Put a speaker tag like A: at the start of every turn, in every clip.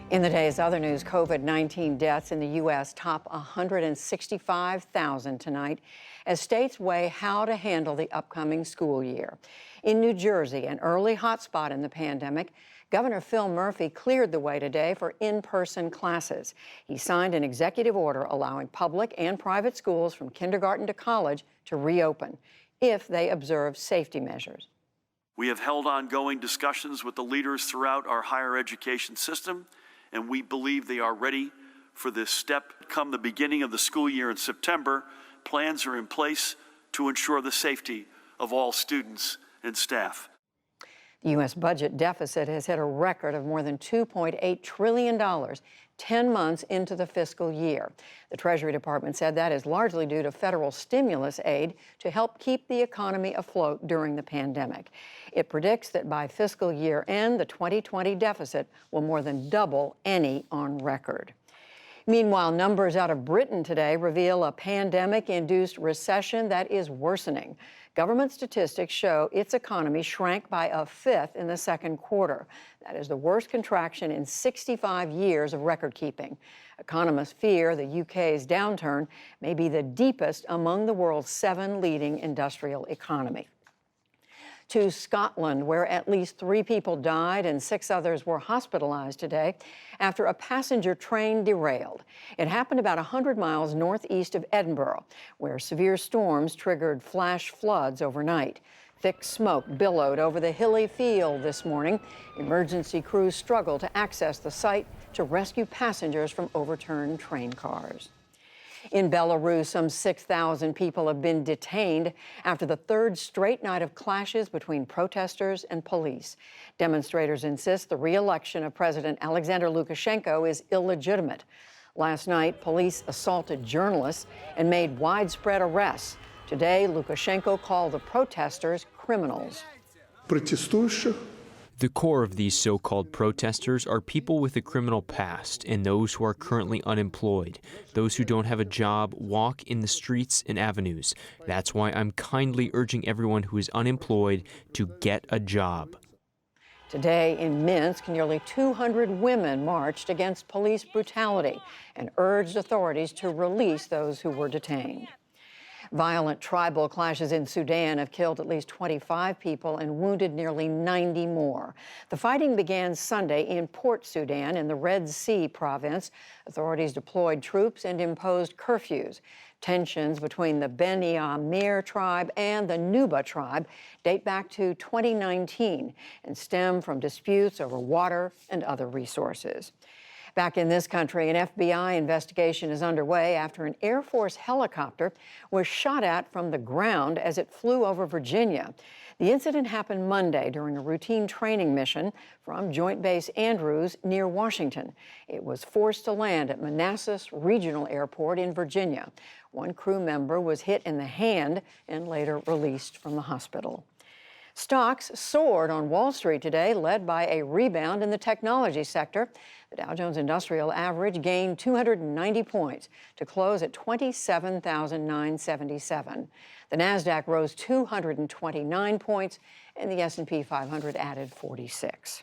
A: In the day's other news, COVID-19 deaths in the U.S. top 165,000 tonight as states weigh how to handle the upcoming school year. In New Jersey, an early hotspot in the pandemic, Governor Phil Murphy cleared the way today for in-person classes. He signed an executive order allowing public and private schools from kindergarten to college to reopen if they observe safety measures.
B: We have held ongoing discussions with the leaders throughout our higher education system, and we believe they are ready for this step. Come the beginning of the school year in September, plans are in place to ensure the safety of all students and staff.
A: The U.S. budget deficit has hit a record of more than $2.8 trillion 10 months into the fiscal year. The Treasury Department said that is largely due to federal stimulus aid to help keep the economy afloat during the pandemic. It predicts that by fiscal year end, the 2020 deficit will more than double any on record. Meanwhile, numbers out of Britain today reveal a pandemic-induced recession that is worsening. Government statistics show its economy shrank by a fifth in the second quarter. That is the worst contraction in 65 years of record-keeping. Economists fear the UK's downturn may be the deepest among the world's 7 leading industrial economies. To Scotland, where at least 3 people died and 6 others were hospitalized today after a passenger train derailed. It happened about 100 miles northeast of Edinburgh, where severe storms triggered flash floods overnight. Thick smoke billowed over the hilly field this morning. Emergency crews struggled to access the site to rescue passengers from overturned train cars. In Belarus, some 6,000 people have been detained after the third straight night of clashes between protesters and police. Demonstrators insist the re-election of President Alexander Lukashenko is illegitimate. Last night, police assaulted journalists and made widespread arrests. Today, Lukashenko called the protesters criminals.
C: The core of these so-called protesters are people with a criminal past and those who are currently unemployed. Those who don't have a job walk in the streets and avenues. That's why I'm kindly urging everyone who is unemployed to get a job.
A: Today in Minsk, nearly 200 women marched against police brutality and urged authorities to release those who were detained. Violent tribal clashes in Sudan have killed at least 25 people and wounded nearly 90 more. The fighting began Sunday in Port Sudan in the Red Sea province. Authorities deployed troops and imposed curfews. Tensions between the Beni Amir tribe and the Nuba tribe date back to 2019 and stem from disputes over water and other resources. Back in this country, an FBI investigation is underway after an Air Force helicopter was shot at from the ground as it flew over Virginia. The incident happened Monday during a routine training mission from Joint Base Andrews near Washington. It was forced to land at Manassas Regional Airport in Virginia. One crew member was hit in the hand and later released from the hospital. Stocks soared on Wall Street today, led by a rebound in the technology sector. The Dow Jones Industrial Average gained 290 points to close at 27,977. The Nasdaq rose 229 points, and the S&P 500 added 46.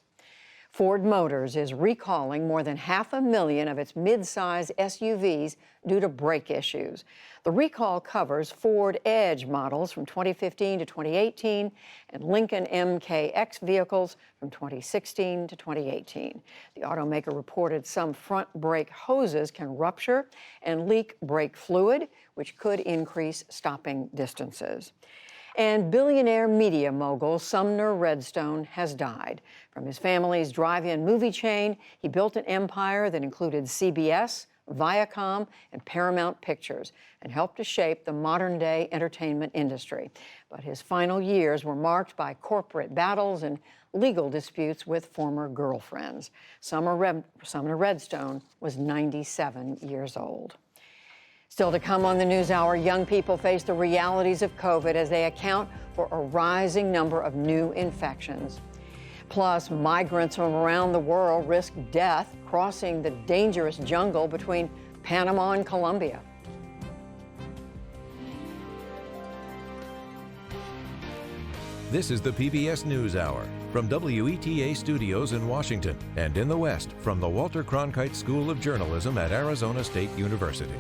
A: Ford Motors is recalling more than 500,000 of its mid-size SUVs due to brake issues. The recall covers Ford Edge models from 2015 to 2018 and Lincoln MKX vehicles from 2016 to 2018. The automaker reported some front brake hoses can rupture and leak brake fluid, which could increase stopping distances. And billionaire media mogul Sumner Redstone has died. From his family's drive-in movie chain, he built an empire that included CBS, Viacom, and Paramount Pictures, and helped to shape the modern-day entertainment industry. But his final years were marked by corporate battles and legal disputes with former girlfriends. Sumner Redstone was 97 years old. Still to come on the NewsHour, young people face the realities of COVID as they account for a rising number of new infections. Plus, migrants from around the world risk death crossing the dangerous jungle between Panama and Colombia.
D: This is the PBS NewsHour. from WETA Studios in Washington and in the West from the Walter Cronkite School of Journalism at Arizona State University.